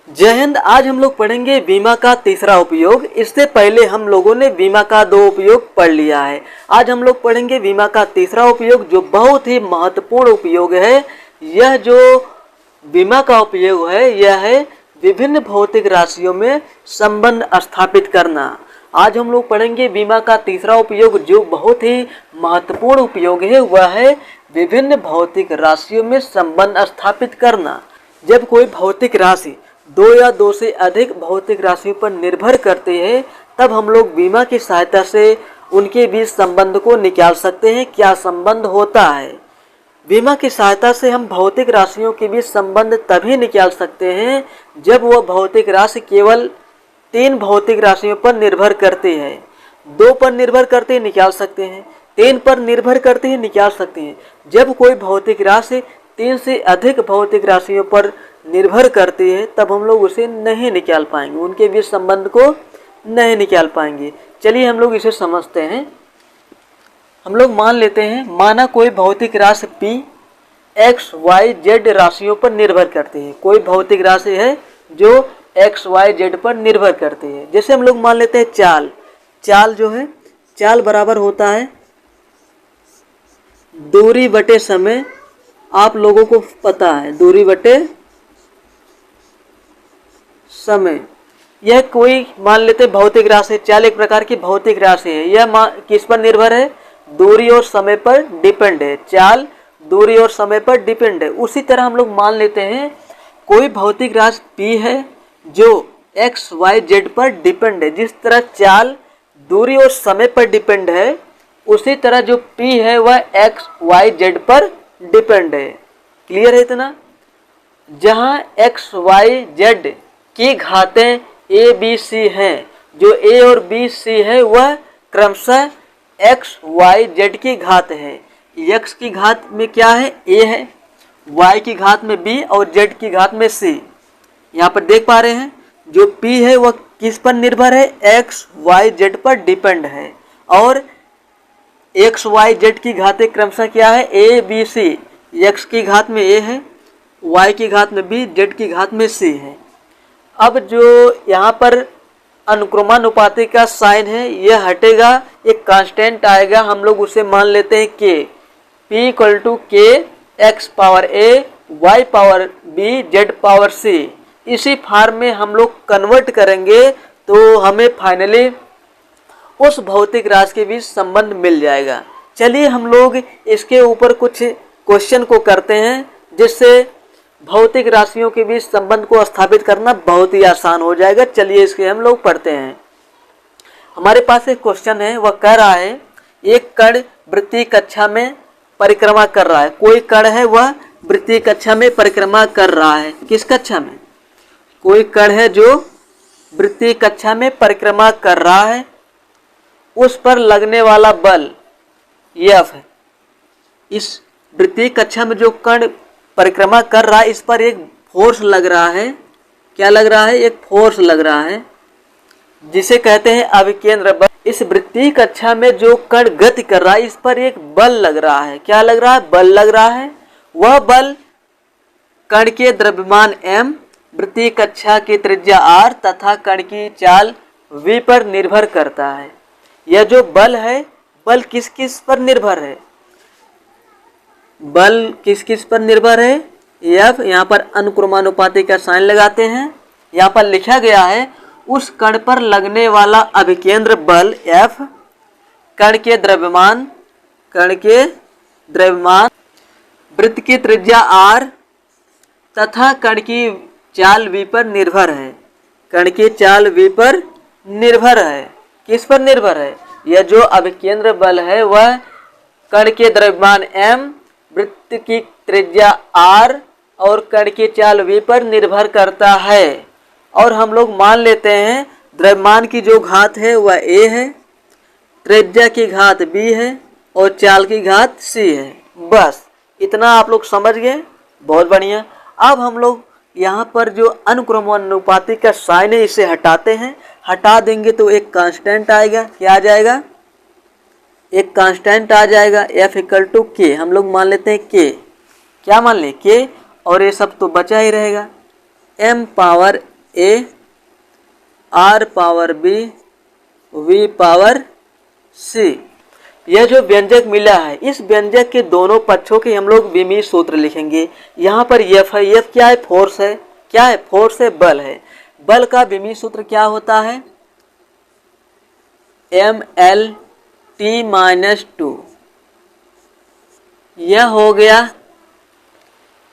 जय हिंद। आज हम लोग पढ़ेंगे बीमा का तीसरा उपयोग। इससे पहले हम लोगों ने बीमा का दो उपयोग पढ़ लिया है। आज हम लोग पढ़ेंगे बीमा का तीसरा उपयोग, जो बहुत ही महत्वपूर्ण उपयोग है। यह जो बीमा का उपयोग है, यह है विभिन्न भौतिक राशियों में संबंध स्थापित करना। आज हम लोग पढ़ेंगे बीमा का तीसरा उपयोग, जो बहुत ही महत्वपूर्ण उपयोग है। वह है विभिन्न भौतिक राशियों में संबंध स्थापित करना। जब कोई भौतिक राशि दो या दो से अधिक भौतिक राशियों पर निर्भर करते हैं, तब हम लोग बीमा की सहायता से उनके बीच संबंध को निकाल सकते हैं। क्या संबंध होता है? बीमा की सहायता से हम भौतिक राशियों के बीच संबंध तभी निकाल सकते हैं जब वह भौतिक राशि केवल तीन भौतिक राशियों पर निर्भर करती है। दो पर निर्भर करते ही निकाल सकते हैं, तीन पर निर्भर करते ही निकाल सकते हैं। जब कोई भौतिक राशि तीन से अधिक भौतिक राशियों पर निर्भर करती है, तब हम लोग उसे नहीं निकाल पाएंगे, उनके बीच संबंध को नहीं निकाल पाएंगे। चलिए हम लोग इसे समझते हैं। हम लोग मान लेते हैं, माना कोई भौतिक राशि P X Y Z राशियों पर निर्भर करती है। कोई भौतिक राशि है जो X Y Z पर निर्भर करती है। जैसे हम लोग मान लेते हैं चाल। चाल जो है, चाल बराबर होता है दूरी बटे समय। आप लोगों को पता है दूरी बटे समय। यह कोई मान लेते भौतिक राशि, चाल एक प्रकार की भौतिक राशि है। यह किस पर निर्भर है? दूरी और समय पर डिपेंड है। चाल दूरी और समय पर डिपेंड है। उसी तरह हम लोग मान लेते हैं कोई भौतिक राशि P है जो X Y Z पर डिपेंड है। जिस तरह चाल दूरी और समय पर डिपेंड है, उसी तरह जो P है वह X Y Z पर डिपेंड है। क्लियर है इतना? जहाँ X Y Z की घातें A B C हैं, जो A और B C है वह क्रमशः X Y Z की घात है। X की घात में क्या है? A है, Y की घात में B और Z की घात में C। यहाँ पर देख पा रहे हैं जो P है वह किस पर निर्भर है? X Y Z पर डिपेंड है। और X Y Z की घातें क्रमशः क्या है? A B C। X की घात में A है, Y की घात में B, Z की घात में C है। अब जो यहाँ पर अनुक्रमानुपाती का साइन है, यह हटेगा, एक कांस्टेंट आएगा। हम लोग उसे मान लेते हैं K। P equal to K X power A Y power B Z power C। इसी फॉर्म में हम लोग कन्वर्ट करेंगे तो हमें फाइनली उस भौतिक राशि के बीच संबंध मिल जाएगा। चलिए हम लोग इसके ऊपर कुछ क्वेश्चन को करते हैं, जिससे भौतिक राशियों के बीच संबंध को स्थापित करना बहुत ही आसान हो जाएगा। चलिए इसके हम लोग पढ़ते हैं। हमारे पास एक क्वेश्चन है, वह कह रहा है एक कण वृत्तीय कक्षा में परिक्रमा कर रहा है। कोई कण है वह वृत्तीय कक्षा में परिक्रमा कर रहा है। किस कक्षा में? कोई कण है जो वृत्तीय कक्षा में परिक्रमा कर रहा है। उस पर लगने वाला बल F है। इस वृत्तीय कक्षा में जो कण परिक्रमा कर रहा है, इस पर एक फोर्स लग रहा है। क्या लग रहा है? एक फोर्स लग रहा है, जिसे कहते हैं अभिकेंद्र बल। इस वृत्तीय कक्षा में जो कण गति कर रहा है, इस पर एक बल लग रहा है। क्या लग रहा है? बल लग रहा है। वह बल कण के द्रव्यमान m, वृत्तीय कक्षा की त्रिज्या r तथा कण की चाल v पर निर्भर करता है। यह जो बल है, बल किस किस पर निर्भर है? बल किस किस पर निर्भर है? F। यहाँ पर अनुक्रमानुपाती का साइन लगाते हैं। यहाँ पर लिखा गया है उस कण पर लगने वाला अभिकेंद्र बल F कण के द्रव्यमान वृत्त की त्रिज्या r तथा कण की चाल v पर निर्भर है। कण की चाल v पर निर्भर है। किस पर निर्भर है? यह जो अभिकेंद्र बल है वह कण के द्रव्यमान m, वृत्त की त्रिज्या r और कण की चाल v पर निर्भर करता है। और हम लोग मान लेते हैं द्रव्यमान की जो घात है वह a है, त्रिज्या की घात b है और चाल की घात c है। बस इतना आप लोग समझ गए। बहुत बढ़िया। अब हम लोग यहाँ पर जो अनुक्रमानुपाती का साइन है, इसे हटाते हैं। हटा देंगे तो एक कांस्टेंट आएगा। क्या आ जाएगा? एक कांस्टेंट आ जाएगा F इक्वल टू K। हम लोग मान लेते हैं K। क्या मान लें? K। और ये सब तो बचा ही रहेगा। m power A R power B V power C. यह जो व्यंजक मिला है, इस व्यंजक के दोनों पक्षों के हम लोग विमीय सूत्र लिखेंगे। यहाँ पर एफ है, एफ क्या है? फोर्स है। क्या है? फोर्स है, बल है। बल का विमीय सूत्र क्या होता है? M L T minus 2। यह हो गया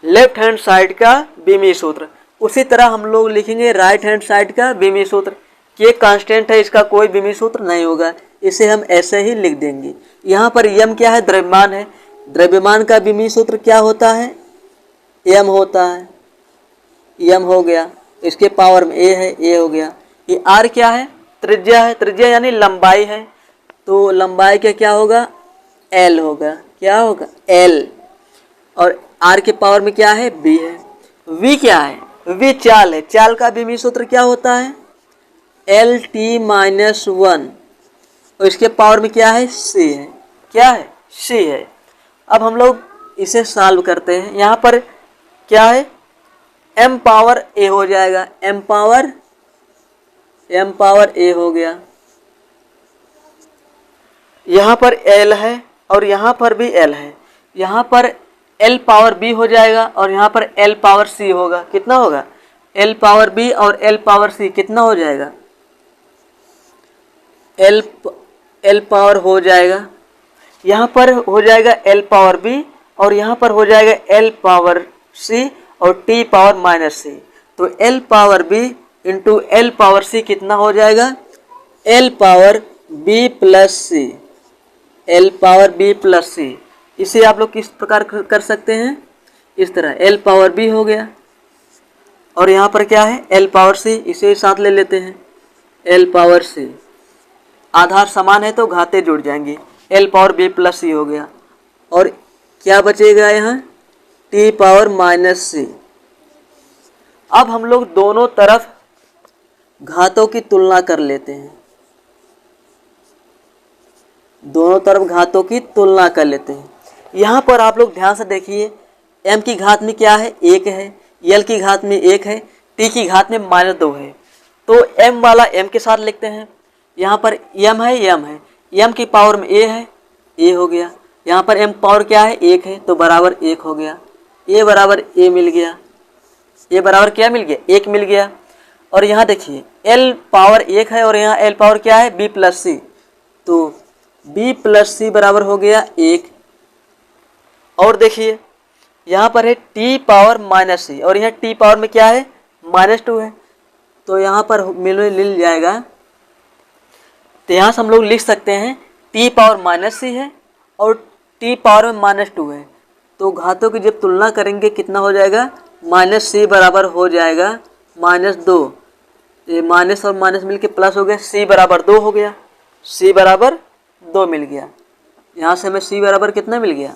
लेफ्ट हैंड साइड का विमीय सूत्र। उसी तरह हम लोग लिखेंगे राइट हैंड साइड का विमीय सूत्र। के कांस्टेंट है, इसका कोई विमीय सूत्र नहीं होगा, इसे हम ऐसे ही लिख देंगे। यहाँ पर यम क्या है? द्रव्यमान है। द्रव्यमान का विमीय सूत्र क्या होता है? यम होता है। यम हो गया, इसके पावर में ए है, ए हो गया। ये आर क्या है? त्रिज्या है। त्रिज्या यानी लंबाई है, तो लंबाई का क्या होगा? एल होगा। क्या होगा? एल। और आर के पावर में क्या है? बी है। वी क्या है? वी चाल है। चाल का विमीय सूत्र क्या होता है? एल टी माइनस 1 और इसके पावर में क्या है? सी है। क्या है? सी है। अब हम लोग इसे सॉल्व करते हैं। यहाँ पर क्या है? m पावर a हो जाएगा। m पावर a हो गया। यहाँ पर l है और यहाँ पर भी l है। यहाँ पर l पावर b हो जाएगा और यहाँ पर l पावर c होगा। कितना होगा? l पावर b और l पावर c कितना हो जाएगा? l पावर हो जाएगा, यहाँ पर हो जाएगा l पावर b और यहाँ पर हो जाएगा l पावर c और t पावर माइनस c। तो l power b into l power c कितना हो जाएगा? l power b plus c। l power b plus c। इसे आप लोग किस प्रकार कर सकते हैं? इस तरह l पावर b हो गया और यहाँ पर क्या है? l power c। इसे साथ ले लेते हैं, l पावर c। आधार समान है तो घाते जुड़ जाएंगे। l power b plus c हो गया और क्या बचेगा यहाँ? t power minus c। अब हम लोग दोनों तरफ घातों की तुलना कर लेते हैं। दोनों तरफ घातों की तुलना कर लेते हैं। यहाँ पर आप लोग ध्यान से देखिए, m की घात में क्या है? 1 है। l की घात में 1 है। t की घात में -2 है। तो m वाला m के साथ लिखते हैं। यहाँ पर m है, m है, m की पावर में a है, a हो गया। यहाँ पर m पावर क्या है? 1 है, तो बराबर 1 हो गया। a बराबर a मिल गया। a बराबर क्या मिल गया? 1 मिल गया। और यहाँ देखिए l पावर 1 है और यहाँ l पावर क्या है? b plus c। तो b प्लस c बराबर हो गया 1। और देखिए यहाँ पर है t पावर माइनस c और यहाँ t पावर में क्या है? -2 है। तो यहाँ पर मिल जाएगा। तो यहाँ से हम लोग लिख सकते हैं t पावर माइनस c है और t पावर में -2 है। तो घातों की जब तुलना करेंगे कितना हो जाएगा? -c बराबर हो जाएगा -2। ये माइनस और माइनस मिलके प्लस हो गया, c बराबर 2 हो गया। c बराबर 2 मिल गया। यहाँ से हमें c बराबर कितना मिल गया?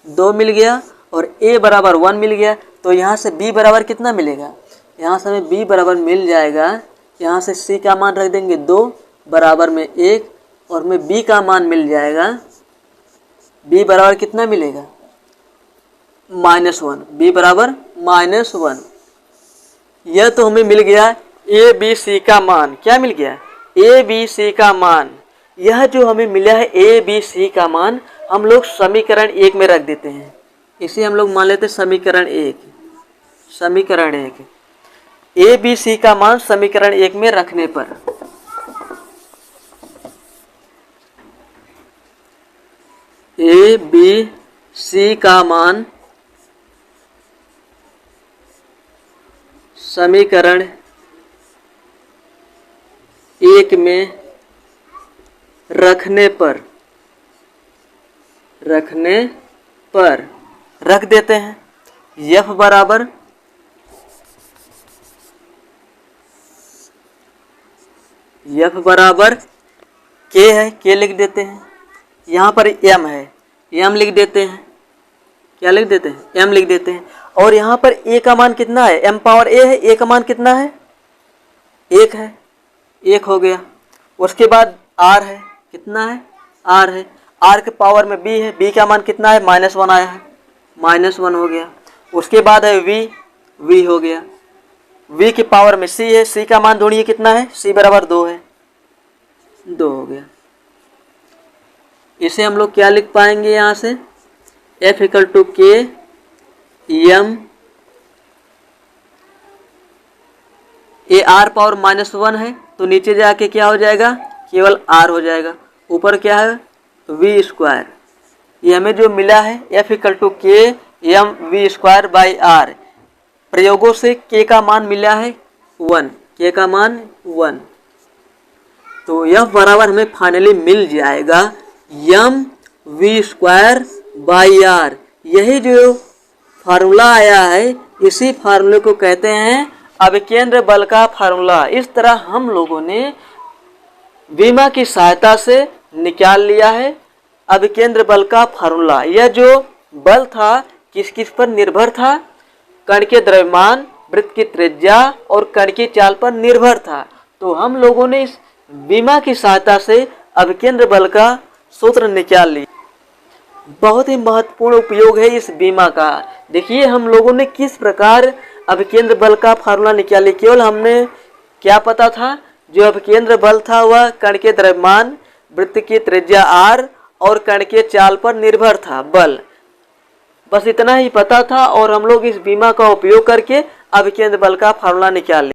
2 मिल गया और a बराबर 1 मिल गया। तो यहाँ से b बराबर कितना मिलेगा? यहाँ से हमें b बराबर मिल जाएगा। यहाँ से c का मान रख देंगे 2 बराबर में 1 और हमें b का मान मिल जाएगा। b बराबर कितना मिलेगा? -1। b बराबर -1। यह तो हमें मिल गया a b c का मान। क्या मिल गया? a b c का मान। यह जो हमें मिला है a b c का मान, हम लोग समीकरण 1 में रख देते हैं। इसे हम लोग मान लेते हैं समीकरण 1। समीकरण 1 a b c का मान समीकरण 1 में रखने पर a b c का मान समीकरण 1 में रखने पर रख देते हैं। f बराबर k है, k लिख देते हैं। यहाँ पर m है, m लिख देते हैं। क्या लिख देते हैं? m लिख देते हैं। और यहाँ पर a का मान कितना है? m पावर a है, a का मान कितना है? 1 है, 1 हो गया। उसके बाद r है, कितना है? r है, r के पावर में b है, b का मान कितना है? -1 आया है, -1 हो गया। उसके बाद है v हो गया, v की पावर में c है, c का मान ढूंढिए कितना है, c बराबर 2 है, 2 हो गया। इसे हम लोग क्या लिख पाएंगे यहाँ से, F equal to K M, ये r पावर -1 है तो नीचे जाके क्या हो जाएगा, केवल r हो जाएगा, ऊपर क्या है v स्क्वायर। ये हमें जो मिला है F equal to K M V square by R, प्रयोगों से k का मान मिला है 1, k का मान 1, तो यह बराबर हमें फाइनली मिल जाएगा M V square by R. यही जो फार्मूला आया है, इसी फार्मूले को कहते हैं अभिकेंद्र बल का फार्मूला। इस तरह हम लोगों ने बीमा की सहायता से निकाल लिया है अभिकेंद्र बल का फार्मूला। यह जो बल था किस किस पर निर्भर था, कण के द्रव्यमान, वृत्त की त्रिज्या और कण की चाल पर निर्भर था। तो हम लोगों ने इस बीमा की सहायता से अभिकेंद्र बल का सूत्र निकाल लिया। बहुत ही महत्वपूर्ण उपयोग है इस बीमा का। देखिए हम लोगों ने किस प्रकार अभिकेंद्र बल का फार्मूला निकाले। केवल हमने क्या पता था, जो अभिकेंद्र बल था वह कण के द्रव्यमान, वृत्त की त्रिज्या r और कण के चाल पर निर्भर था बल, बस इतना ही पता था और हम लोग इस बीमा का उपयोग करके अभिकेंद्र बल का फार्मूला निकाल लिया।